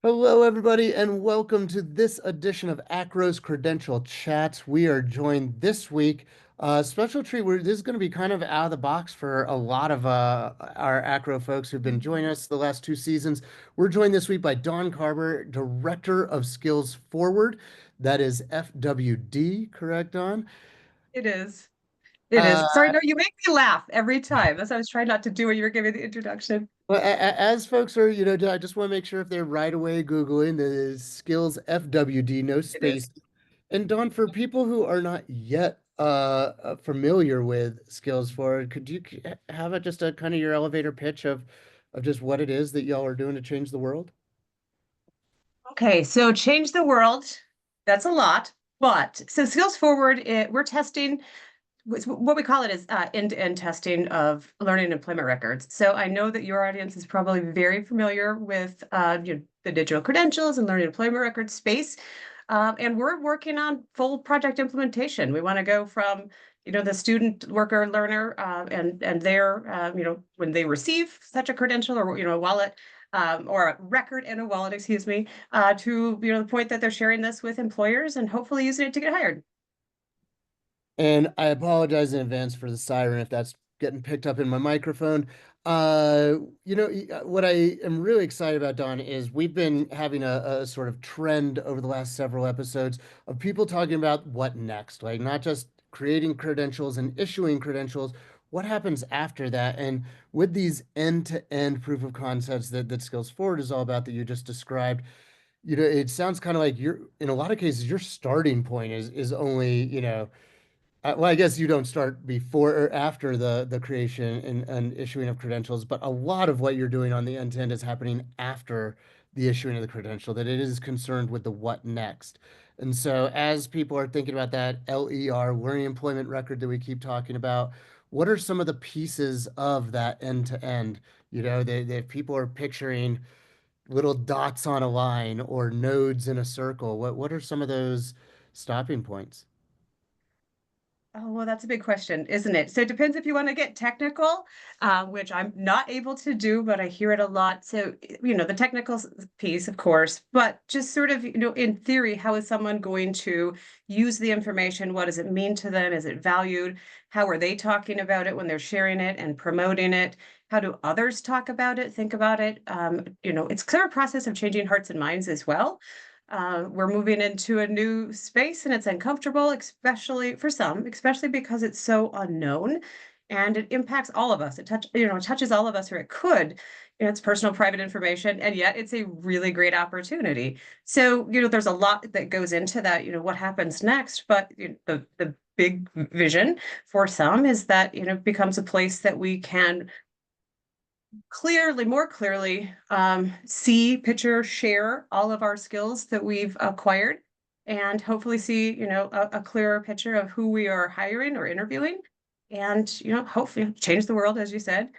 Hello, everybody, and welcome to this edition of Acro's Credential Chats. We are joined this week, special treat. This is going to be kind of out of the box for a lot of our Acro folks who've been joining us the last two seasons. We're joined this week by Don Karber, Director of Skills Forward. That is FWD, correct, Don? It is. It is. Uh, Sorry, no, you make me laugh every time. That's what I was trying not to do when you were giving the introduction. well, as folks are, I just want to make sure if they're right away Googling the Skills FWD, no It is. space. And Don, for people who are not yet familiar with Skills Forward, could you have just a kind of your elevator pitch of just what it is that y'all are doing to change the world? Okay, so change the world. That's a lot. But so Skills Forward, we're testing what we call it is end-to-end testing of learning and employment records. So I know that your audience is probably very familiar with the digital credentials and learning and employment records space. And we're working on full project implementation. We want to go from, the student worker learner and their, when they receive such a credential or, a wallet or a record and a wallet, excuse me, to, the point that they're sharing this with employers and hopefully using it to get hired. And I apologize in advance for the siren if that's getting picked up in my microphone. What I am really excited about, Don, is we've been having a sort of trend over the last several episodes of people talking about what next, like not just creating credentials and issuing credentials, what happens after that? And with these end-to-end proof of concepts that Skills Forward is all about that you just described, it sounds kind of like in a lot of cases, your starting point is only, well, I guess you don't start before or after the creation and issuing of credentials, but a lot of what you're doing on the end to end is happening after the issuing of the credential, that it is concerned with the what next. And so as people are thinking about that LER, learning employment record that we keep talking about, what are some of the pieces of that end to end? That people are picturing little dots on a line or nodes in a circle. What are some of those stopping points? Oh, well, that's a big question, isn't it? So it depends if you want to get technical, which I'm not able to do, but I hear it a lot. So, the technical piece, of course, but just sort of, in theory, how is someone going to use the information? What does it mean to them? Is it valued? How are they talking about it when they're sharing it and promoting it? How do others talk about it, think about it? It's clear a process of changing hearts and minds as well. We're moving into a new space and it's uncomfortable, especially for some, especially because it's so unknown and it impacts all of us. It touches all of us, or it could. It's personal, private information, and yet it's a really great opportunity. So, there's a lot that goes into that, what happens next, but the big vision for some is that, it becomes a place that we can more clearly see, picture, share all of our skills that we've acquired, and hopefully see, a clearer picture of who we are hiring or interviewing, and hopefully change the world, as you said.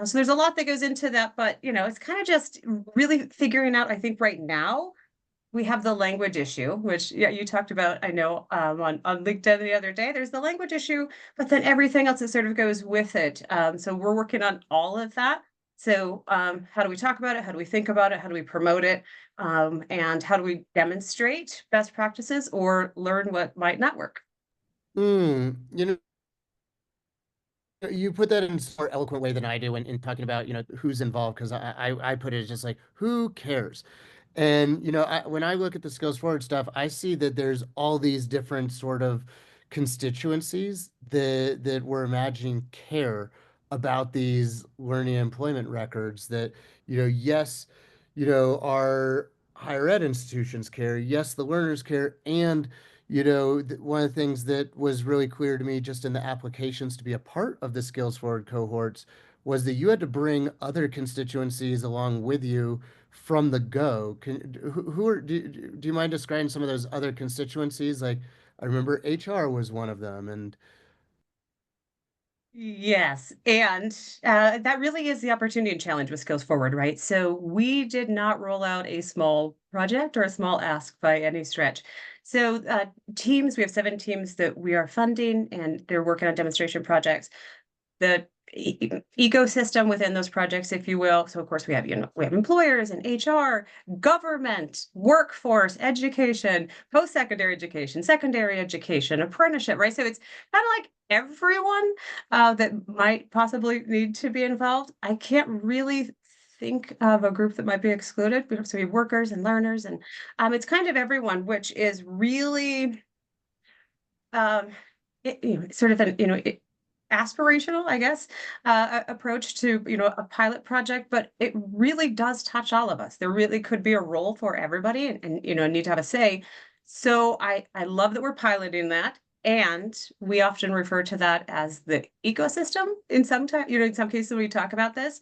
So there's a lot that goes into that, but it's kind of just really figuring out. I think right now we have the language issue, which yeah, you talked about. I know on LinkedIn the other day. There's the language issue, but then everything else that sort of goes with it. So we're working on all of that. So how do we talk about it? How do we think about it? How do we promote it? And how do we demonstrate best practices or learn what might not work? You know, you put that in a more eloquent way than I do in talking about, who's involved, because I put it as just like, who cares? And, when I look at the Skills Forward stuff, I see that there's all these different sort of constituencies that we're imagining care about these learning and employment records that, yes, our higher ed institutions care, yes, the learners care, and one of the things that was really clear to me just in the applications to be a part of the Skills Forward cohorts was that you had to bring other constituencies along with you from the go. Do you mind describing some of those other constituencies? Like I remember HR was one of them, and Yes, and that really is the opportunity and challenge with Skills Forward, right? So we did not roll out a small project or a small ask by any stretch. So we have 7 teams that we are funding, and they're working on demonstration projects. The ecosystem within those projects, if you will. So of course we have employers and HR, government, workforce, education, post-secondary education, secondary education, apprenticeship, right? So it's kind of like everyone that might possibly need to be involved. I can't really think of a group that might be excluded. So we have workers and learners, and it's kind of everyone, which is really um, sort of an aspirational, I guess, approach to a pilot project, but it really does touch all of us. There really could be a role for everybody, and need to have a say. So I love that we're piloting that. And we often refer to that as the ecosystem in some time, in some cases when we talk about this.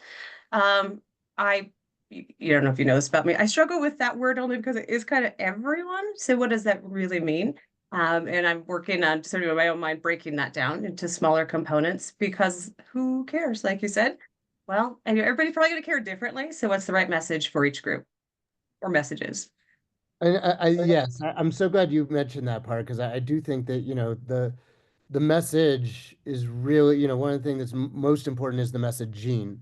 Um, I you don't know if you know this about me. I struggle with that word only because it is kind of everyone. So what does that really mean? And I'm working on sort of in my own mind breaking that down into smaller components because who cares? Like you said, well, and everybody's probably going to care differently. So what's the right message for each group or messages? And yes, I'm so glad you mentioned that part because I do think that, the message is really, one of the things that's most important is the messaging,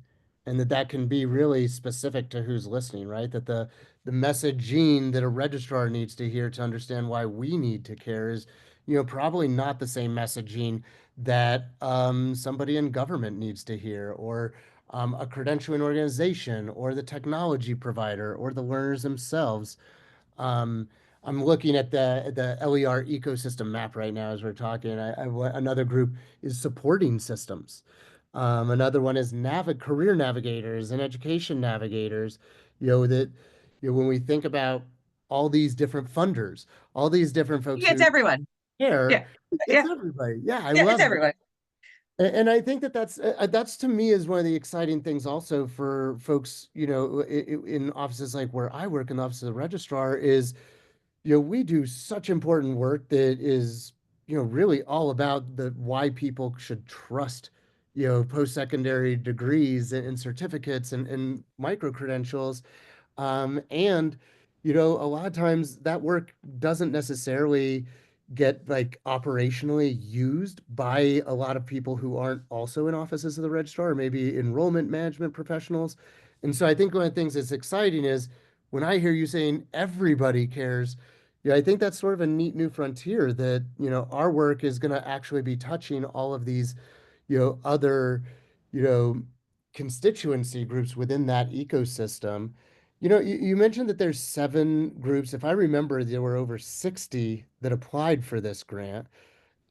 and that can be really specific to who's listening, right? That the messaging that a registrar needs to hear to understand why we need to care is, probably not the same messaging that somebody in government needs to hear, or a credentialing organization, or the technology provider, or the learners themselves. Um, I'm looking at the LER ecosystem map right now as we're talking. Another group is supporting systems. Another one is career navigators and education navigators. That when we think about all these different funders, all these different folks Yeah, it's who everyone. care, Yeah. it's Yeah. everybody. Yeah, I Yeah, it's love that. everyone. And I think that's to me is one of the exciting things also for folks, in offices like where I work in the office of the registrar is, we do such important work that is, really all about the why people should trust, post-secondary degrees and certificates and micro credentials. And, a lot of times that work doesn't necessarily get like operationally used by a lot of people who aren't also in offices of the registrar or maybe enrollment management professionals. And so I think one of the things that's exciting is when I hear you saying everybody cares, I think that's sort of a neat new frontier that, our work is going to actually be touching all of these, other, you know, constituency groups within that ecosystem. You mentioned that there's 7 groups. If I remember, there were over 60 that applied for this grant.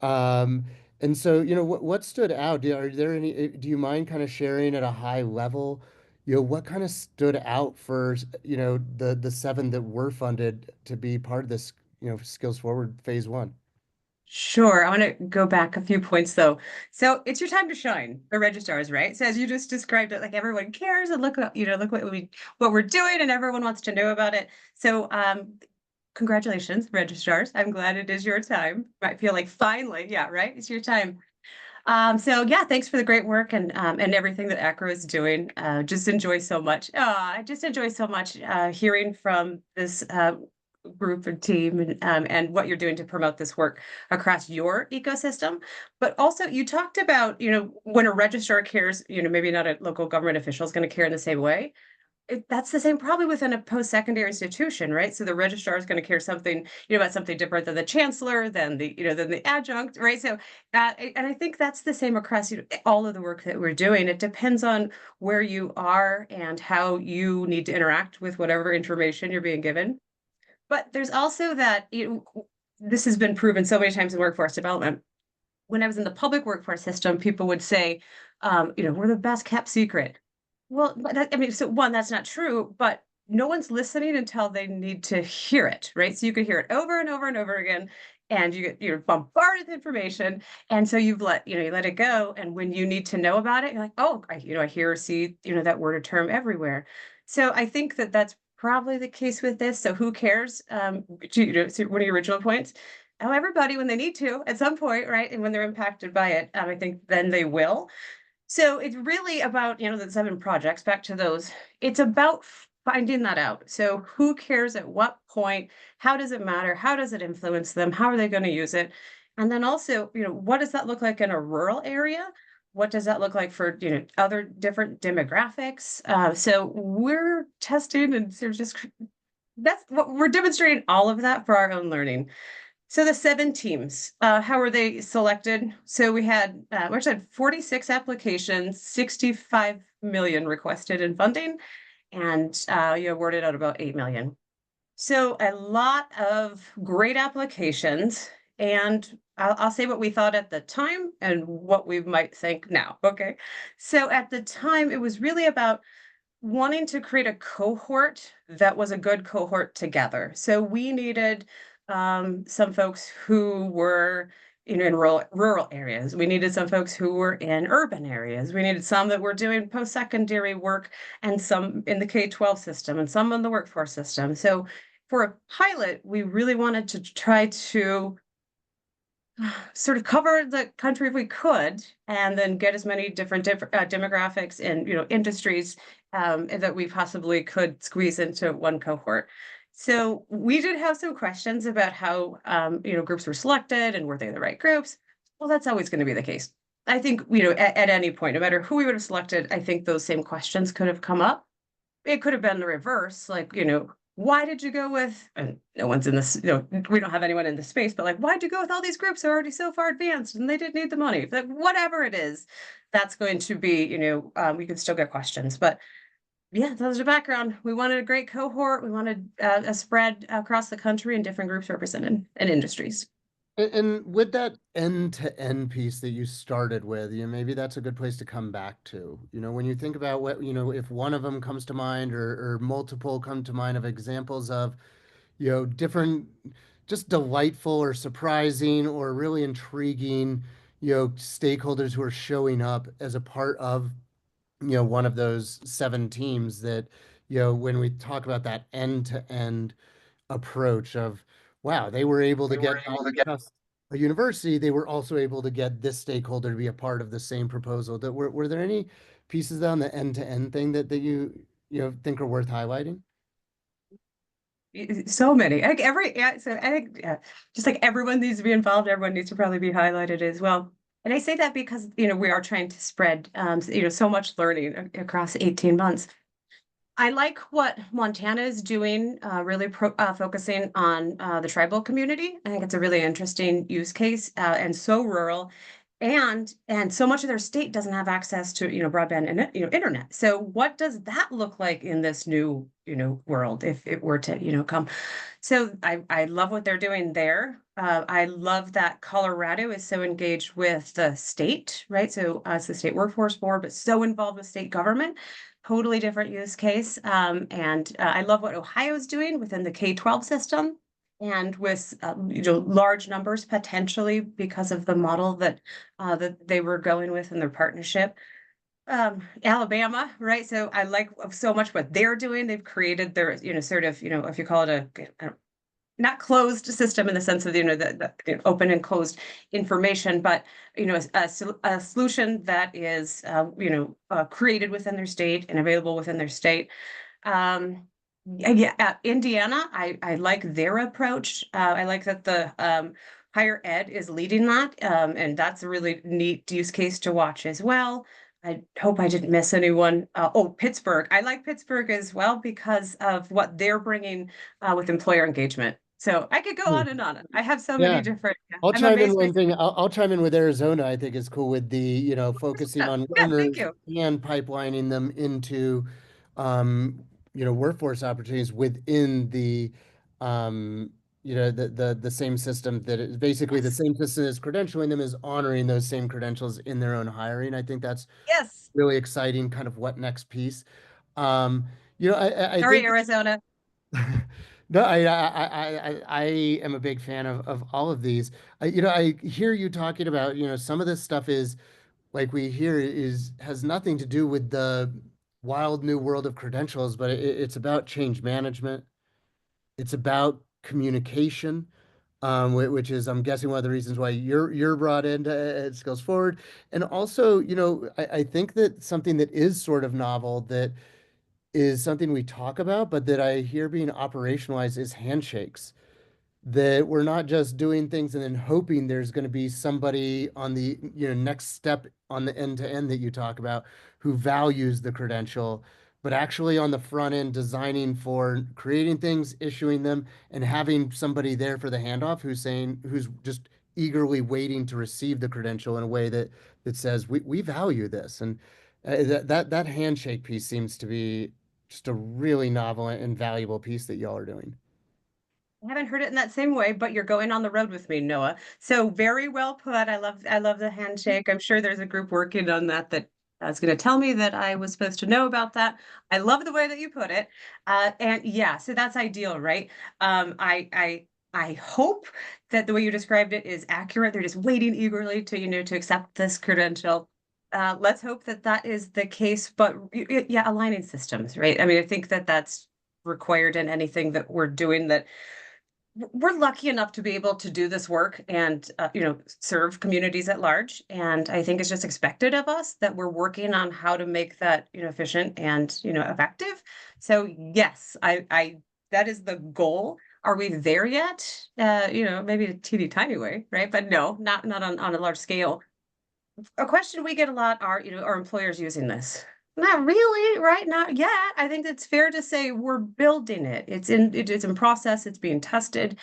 Um, and so, what stood out? Are there any, do you mind kind of sharing at a high level, what kind of stood out for, the 7 that were funded to be part of this, Skills Forward phase 1? Sure. I want to go back a few points though. So it's your time to shine, the registrars, right? So as you just described it, like everyone cares and look what, look what we're doing and everyone wants to know about it. So congratulations, registrars. I'm glad it is your time. I feel like finally, yeah, right? It's your time. So yeah, thanks for the great work and everything that ACRO is doing. Just enjoy so much. I just enjoy so much hearing from this group and team and what you're doing to promote this work across your ecosystem. But also, you talked about when a registrar cares, maybe not a local government official is going to care in the same way. That's the same probably within a post-secondary institution, right? So the registrar is going to care something, about something different than the chancellor, than the adjunct, right? So, and I think that's the same across all of the work that we're doing. It depends on where you are and how you need to interact with whatever information you're being given. But there's also that, this has been proven so many times in workforce development. When I was in the public workforce system, people would say, we're the best kept secret. Well, but I mean, so one, that's not true, but no one's listening until they need to hear it, right? So you could hear it over and over and over again, and you're bombarded with information, and so you let it go. And when you need to know about it, you're like, oh, I hear or see, that word or term everywhere. So I think that that's probably the case with this. So who cares? So one of your original points. Oh, everybody when they need to at some point, right? And when they're impacted by it, I think then they will. So it's really about, the 7 projects, back to those. It's about finding that out. So who cares at what point? How does it matter? How does it influence them? How are they going to use it? And then also, what does that look like in a rural area? what does that look like for, other different demographics? So we're testing and sort of just that's what we're demonstrating all of that for our own learning. So the 7 teams, how were they selected? So we actually had 46 applications, 65 million requested in funding, and you awarded out about 8 million. So a lot of great applications, and I'll say what we thought at the time and what we might think now. Okay. So at the time, it was really about wanting to create a cohort that was a good cohort together. So we needed some folks who were, in rural areas. We needed some folks who were in urban areas. We needed some that were doing post-secondary work, and some in the K-12 system, and some in the workforce system. So for a pilot, we really wanted to try to sort of cover the country if we could, and then get as many different demographics and industries that we possibly could squeeze into one cohort. So we did have some questions about how groups were selected and were they the right groups. Well, that's always going to be the case. I think at any point, no matter who we would have selected, I think those same questions could have come up. It could have been the reverse, like, why did you go with, and no one's in this, we don't have anyone in the space, but like, why'd you go with all these groups who are already so far advanced and they didn't need the money? Like, whatever it is, that's going to be, we could still get questions. But yeah, that was the background. We wanted a great cohort. We wanted a spread across the country and different groups represented and industries. And with that end-to-end piece that you started with, maybe that's a good place to come back to. When you think about what, if one of them comes to mind or multiple come to mind of examples of, different, just delightful or surprising or really intriguing, stakeholders who are showing up as a part of, one of those 7 teams that, when we talk about that end-to-end approach of, wow, they were able to get not just a university, they were also able to get this stakeholder to be a part of the same proposal. That were there any pieces on the end-to-end thing that think are worth highlighting? So many, like yeah, so I think, yeah, just like everyone needs to be involved, everyone needs to probably be highlighted as well. And I say that because we are trying to spread so much learning across 18 months. I like what Montana is doing, really focusing on the tribal community. I think it's a really interesting use case, and so rural, and so much of their state doesn't have access to broadband and internet. So what does that look like in this new world if it were to come? So I love what they're doing there. I love that Colorado is so engaged with the state, right? So it's the state workforce board, but so involved with state government. Totally different use case. And I love what Ohio's doing within the K-12 system, and with large numbers potentially because of the model that they were going with in their partnership. Alabama, right? So I like so much what they're doing. They've created their, sort of, if you call it a not closed system in the sense of the open and closed information, but a solution that is created within their state and available within their state. Yeah, Indiana, I like their approach. I like that the higher ed is leading that, and that's a really neat use case to watch as well. I hope I didn't miss anyone. Oh, Pittsburgh. I like Pittsburgh as well because of what they're bringing with employer engagement. So I could go Hmm. on and on. I have so many Yeah. different. I'll I'm chime in amazed by. one thing. I'll chime in with Arizona. I think is cool with the, focusing on Yeah, thank learners you. and pipelining them into, um, workforce opportunities within the, um, the same system that is basically the Yes, same system as credentialing them is honoring those same credentials in their own hiring. I think that's yes. really exciting. Kind of what next piece. Um, I Sorry, think Arizona. no, I am a big fan of all of these. I hear you talking about, some of this stuff is like we hear is has nothing to do with the wild new world of credentials, but it's about change management. It's about communication, which is, I'm guessing, one of the reasons why you're brought into Skills Forward. And also, I think that something that is sort of novel that is something we talk about, but that I hear being operationalized is handshakes. that we're not just doing things and then hoping there's going to be somebody on the next step on the end to end that you talk about who values the credential, but actually on the front end designing for creating things, issuing them, and having somebody there for the handoff who's just eagerly waiting to receive the credential in a way that says we value this. And that handshake piece seems to be just a really novel and valuable piece that y'all are doing. I haven't heard it in that same way, but you're going on the road with me, Noah. So very well put. I love the handshake. I'm sure there's a group working on that is going to tell me that I was supposed to know about that. I love the way that you put it. And yeah, so that's ideal, right? I hope that the way you described it is accurate. They're just waiting eagerly to accept this credential. Let's hope that that is the case. But yeah, aligning systems, right? I mean, I think that that's required in anything that we're doing that we're lucky enough to be able to do this work and serve communities at large, and I think it's just expected of us that we're working on how to make that efficient and effective. So yes, I that is the goal. Are we there yet? Maybe a teeny tiny way, right? But no, not on a large scale. A question we get a lot are, are employers using this? Not really, right? Not yet. I think it's fair to say we're building it. It's in process, it's being tested.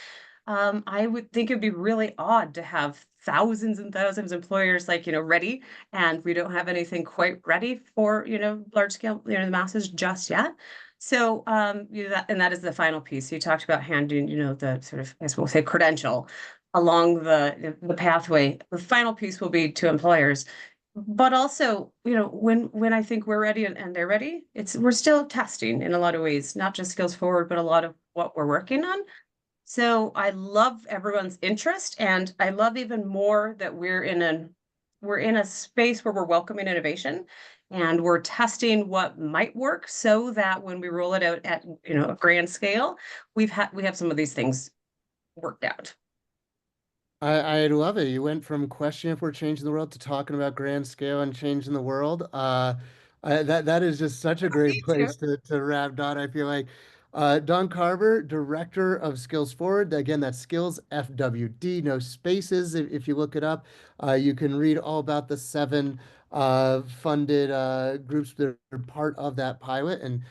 I would think it'd be really odd to have thousands and thousands of employers like, ready, and we don't have anything quite ready for, large scale, the masses just yet. So, that is the final piece. You talked about handing, the sort of, I guess we'll say credential along the pathway. The final piece will be to employers. But also, when I think we're ready and they're ready, we're still testing in a lot of ways, not just skills forward, but a lot of what we're working on. So I love everyone's interest, and I love even more that we're in a space where we're welcoming innovation and we're testing what might work so that when we roll it out at a grand scale, we have some of these things worked out. I love it. You went from questioning if we're changing the world to talking about grand scale and changing the world. That is just such a great Me too. place to wrap, Don. I feel like Don Karber, Director of Skills Forward. Again, that's Skills FWD, no spaces. If you look it up, you can read all about the seven funded groups that are part of that pilot and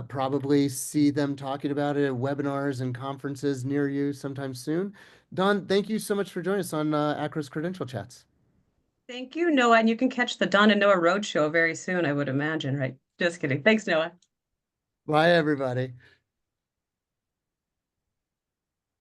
probably see them talking about it at webinars and conferences near you sometime soon. Don, thank you so much for joining us on Acro's Credential Chats. Thank you, Noah. And you can catch the Don and Noah Roadshow very soon, I would imagine, right? Just kidding. Thanks, Noah. Bye, everybody.